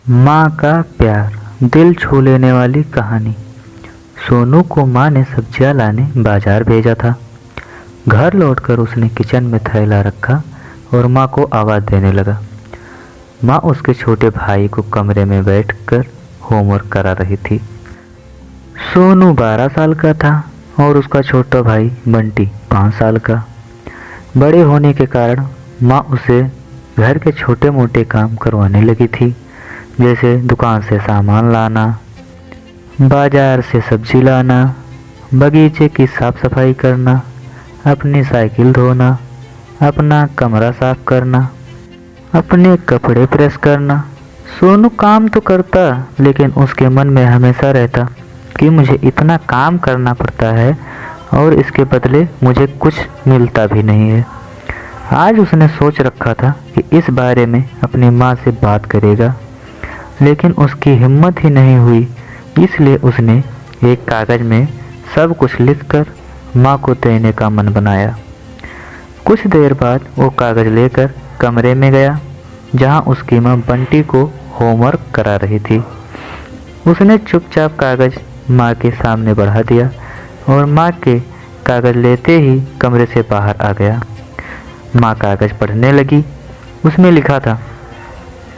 माँ का प्यार दिल छू लेने वाली कहानी। सोनू को माँ ने सब्जियां लाने बाजार भेजा था। घर लौटकर उसने किचन में थैला रखा और माँ को आवाज़ देने लगा। माँ उसके छोटे भाई को कमरे में बैठकर होमवर्क करा रही थी। सोनू 12 साल का था और उसका छोटा भाई बंटी 5 साल का। बड़े होने के कारण माँ उसे घर के छोटे मोटे काम करवाने लगी थी, जैसे दुकान से सामान लाना, बाजार से सब्जी लाना, बगीचे की साफ सफाई करना, अपनी साइकिल धोना, अपना कमरा साफ करना, अपने कपड़े प्रेस करना। सोनू काम तो करता, लेकिन उसके मन में हमेशा रहता कि मुझे इतना काम करना पड़ता है और इसके बदले मुझे कुछ मिलता भी नहीं है। आज उसने सोच रखा था कि इस बारे में अपनी माँ से बात करेगा, लेकिन उसकी हिम्मत ही नहीं हुई। इसलिए उसने एक कागज़ में सब कुछ लिखकर माँ को देने का मन बनाया। कुछ देर बाद वो कागज़ लेकर कमरे में गया, जहाँ उसकी माँ बंटी को होमवर्क करा रही थी। उसने चुपचाप कागज़ माँ के सामने बढ़ा दिया और माँ के कागज़ लेते ही कमरे से बाहर आ गया। माँ कागज़ पढ़ने लगी। उसमें लिखा था,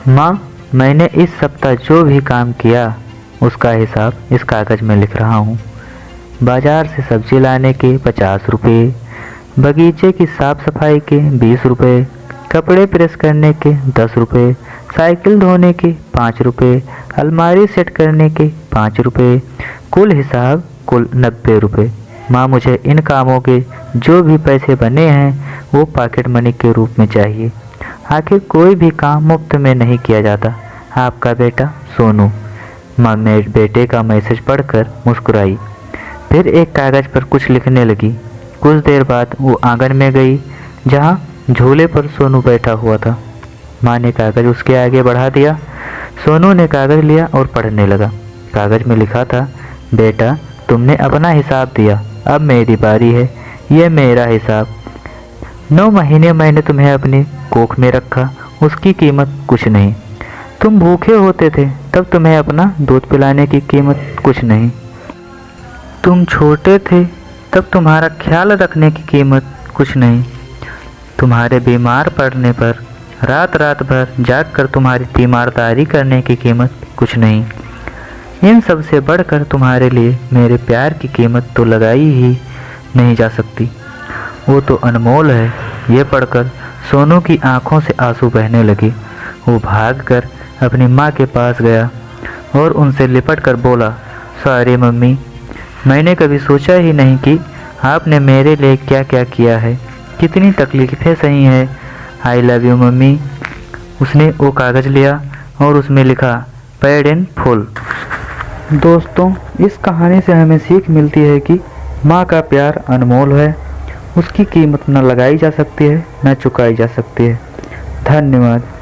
माँ, मैंने इस सप्ताह जो भी काम किया उसका हिसाब इस कागज़ में लिख रहा हूँ। बाजार से सब्जी लाने के 50 रुपये, बगीचे की साफ सफाई के 20 रुपये, कपड़े प्रेस करने के 10 रुपये, साइकिल धोने के 5 रुपये, अलमारी सेट करने के 5 रुपये, कुल हिसाब कुल 90 रुपये। माँ, मुझे इन कामों के जो भी पैसे बने हैं वो पॉकेट मनी के रूप में चाहिए। आखिर कोई भी काम मुफ्त में नहीं किया जाता। आपका बेटा सोनू। माँ मेरे बेटे का मैसेज पढ़कर मुस्कुराई, फिर एक कागज़ पर कुछ लिखने लगी। कुछ देर बाद वो आंगन में गई, जहाँ झूले पर सोनू बैठा हुआ था। माँ ने कागज़ उसके आगे बढ़ा दिया। सोनू ने कागज़ लिया और पढ़ने लगा। कागज़ में लिखा था, बेटा, तुमने अपना हिसाब दिया, अब मेरी बारी है। ये मेरा हिसाब। 9 महीने मैंने तुम्हें अपनी कोख में रखा, उसकी कीमत कुछ नहीं। तुम भूखे होते थे तब तुम्हें अपना दूध पिलाने की कीमत कुछ नहीं। तुम छोटे थे तब तुम्हारा ख्याल रखने की कीमत कुछ नहीं। तुम्हारे बीमार पड़ने पर रात रात भर जागकर तुम्हारी तीमारदारी करने की कीमत कुछ नहीं। इन सब से बढ़कर तुम्हारे लिए मेरे प्यार की कीमत तो लगाई ही नहीं जा सकती। वो तो अनमोल है। ये पढ़कर सोनू की आंखों से आंसू बहने लगे। वो भागकर अपनी माँ के पास गया और उनसे लिपट कर बोला, सॉरी मम्मी, मैंने कभी सोचा ही नहीं कि आपने मेरे लिए क्या क्या किया है, कितनी तकलीफ़ें सही हैं। I love you mummy. उसने वो कागज़ लिया और उसमें लिखा, पेड इन फुल। दोस्तों, इस कहानी से हमें सीख मिलती है कि माँ का प्यार अनमोल है। उसकी कीमत न लगाई जा सकती है, न चुकाई जा सकती है। धन्यवाद।